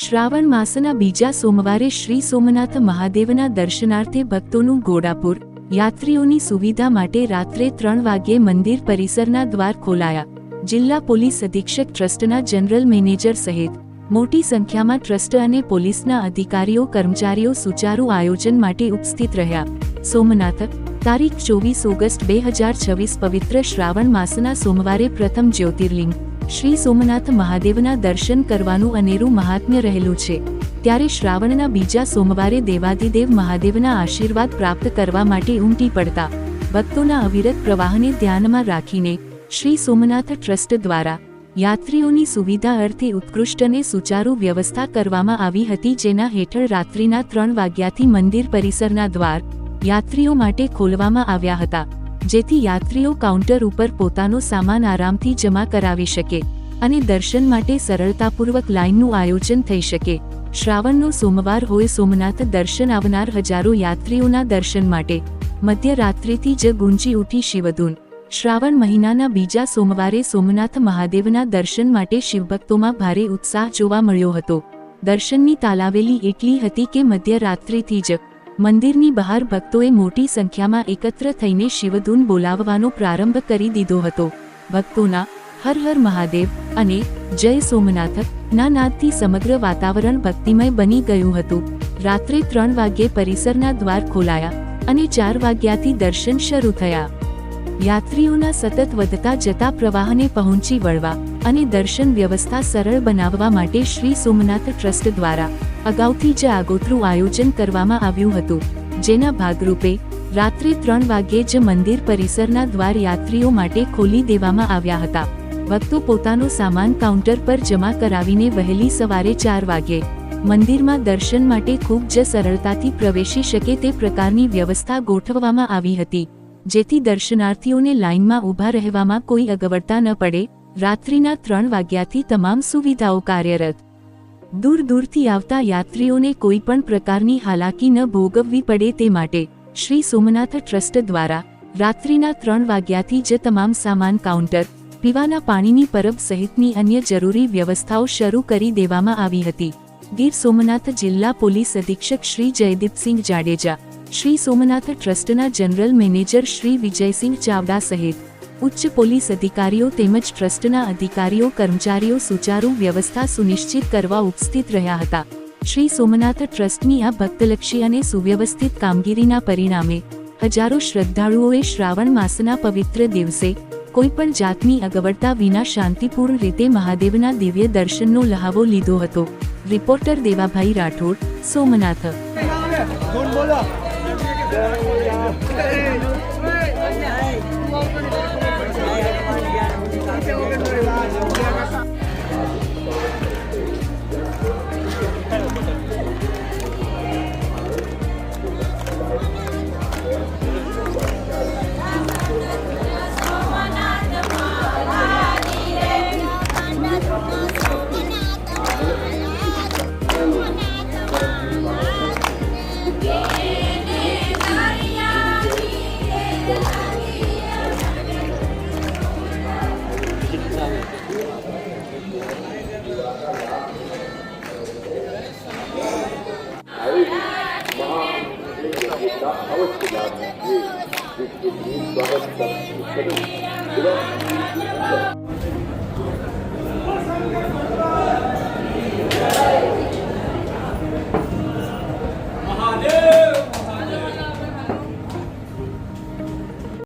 શ્રાવણ માસના બીજા સોમવારે શ્રી સોમનાથ મહાદેવના દર્શનાર્થે ભક્તોનું ઘોડાપુર। યાત્રીઓની સુવિધા માટે રાત્રે 3 વાગ્યે મંદિર પરિસરના દ્વાર ખોલાયા। જિલ્લા પોલીસ અધિક્ષક ટ્રસ્ટના જનરલ મેનેજર સહિત મોટી સંખ્યામાં ટ્રસ્ટ અને પોલીસના અધિકારીઓ કર્મચારીઓ સુચારુ આયોજન માટે ઉપસ્થિત રહ્યા। સોમનાથ તારીખ 24 ઓગસ્ટ 2026 પવિત્ર શ્રાવણ માસના સોમવારે પ્રથમ જ્યોતિર્લિંગ શ્રી સોમનાથ મહાદેવના દર્શન કરવાનું અનેરું મહાત્મ્ય રહેલું છે। ત્યારે શ્રાવણના બીજા સોમવારે દેવાધિદેવ મહાદેવના આશીર્વાદ પ્રાપ્ત કરવા માટે ઉમટી પડતા ભક્તોના અવિરત પ્રવાહને ધ્યાનમાં રાખીને શ્રી સોમનાથ ટ્રસ્ટ દ્વારા યાત્રીઓની સુવિધા અર્થે ઉત્કૃષ્ટ અને સુચારુ વ્યવસ્થા કરવામાં આવી હતી, જેના હેઠળ રાત્રિના 3 વાગ્યાથી મંદિર પરિસરના દ્વાર યાત્રીઓ માટે ખોલવામાં આવ્યા હતા, જેથી યાત્રીઓ કાઉન્ટર ઉપર પોતાનો સામાન આરામથી જમા કરાવી શકે અને દર્શન માટે સરળતાપૂર્વક લાઇનનું આયોજન થઈ શકે। શ્રાવણનો સોમવાર હોય સોમનાથ દર્શન આવનાર હજારો યાત્રીઓના દર્શન માટે મધ્યરાત્રિથી જ ગુંજી ઉઠી શિવધૂન। શ્રાવણ મહિનાના બીજા સોમવારે સોમનાથ મહાદેવના દર્શન માટે શિવભક્તોમાં ભારે ઉત્સાહ જોવા મળ્યો હતો। દર્શનની તાલાવેલી એટલી હતી કે મધ્યરાત્રિથી જ મંદિરની બહાર ભક્તોએ મોટી સંખ્યામાં એકત્ર થઈને શિવધૂન બોલાવવાનો પ્રારંભ કરી દીધો હતો। ભક્તોના હર હર મહાદેવ અને જય સોમનાથ ના નાદથી સમગ્ર વાતાવરણ ભક્તિમય બની ગયું હતું। રાત્રે 3 વાગ્યે પરિસરના દ્વાર ખોલાયા અને 4 વાગ્યાથી દર્શન શરૂ થયા। યાત્રીઓના સતત વધતા જતા પ્રવાહને પહોંચી વળવા અને દર્શન વ્યવસ્થા સરળ બનાવવા માટે શ્રી સોમનાથ ટ્રસ્ટ દ્વારા અગાઉથી જ આગોતરું આયોજન કરવામાં આવ્યું હતું, જેના ભાગરૂપે રાત્રે 3 વાગ્યે જ મંદિર પરિસરના દ્વાર યાત્રીઓ માટે ખોલી દેવામાં આવ્યા હતા। ભક્તો પોતાનો સામાન કાઉન્ટર પર જમા કરાવીને વહેલી સવારે 4 વાગ્યે મંદિરમાં દર્શન માટે ખૂબ જ સરળતાથી પ્રવેશી શકે તે પ્રકારની વ્યવસ્થા ગોઠવવામાં આવી હતી, જેથી દર્શનાર્થીઓને લાઇનમાં ઊભા રહેવામાં કોઈ અગવડતા ન પડે। રાત્રિના 3 વાગ્યાથી તમામ સુવિધાઓ કાર્યરત। દૂર દૂરથી આવતા યાત્રીઓને કોઈ પણ પ્રકારની હાલાકી ન ભોગવવી પડે તે માટે શ્રી સોમનાથ ટ્રસ્ટ દ્વારા રાત્રિના 3 વાગ્યાથી જ તમામ સામાન કાઉન્ટર, પીવાના પાણીની પરબ સહિતની અન્ય જરૂરી વ્યવસ્થાઓ શરૂ કરી દેવામાં આવી હતી। ગીર સોમનાથ જિલ્લા પોલીસ અધિક્ષક શ્રી જયદીપસિંહ જાડેજા, શ્રી સોમનાથ ટ્રસ્ટના જનરલ મેનેજર શ્રી વિજયસિંહ ચાવડા સહિત ઉચ્ચ પોલીસ અધિકારીઓ તેમજ ટ્રસ્ટના અધિકારીઓ કર્મચારીઓ સુચારુ વ્યવસ્થા સુનિશ્ચિત કરવા ઉપસ્થિત રહ્યા હતા। શ્રી સોમનાથ ટ્રસ્ટની આ ભક્તલક્ષી અને સુવ્યવસ્થિત કામગીરીના પરિણામે હજારો શ્રદ્ધાળુઓએ શ્રાવણ માસના પવિત્ર દિવસે કોઈપણ જાતની અગવડતા વિના શાંતિપૂર્ણ રીતે મહાદેવના દિવ્ય દર્શનનો લહાવો લીધો હતો। રિપોર્ટર દેવાભાઈ રાઠોડ, સોમનાથ। अवश्य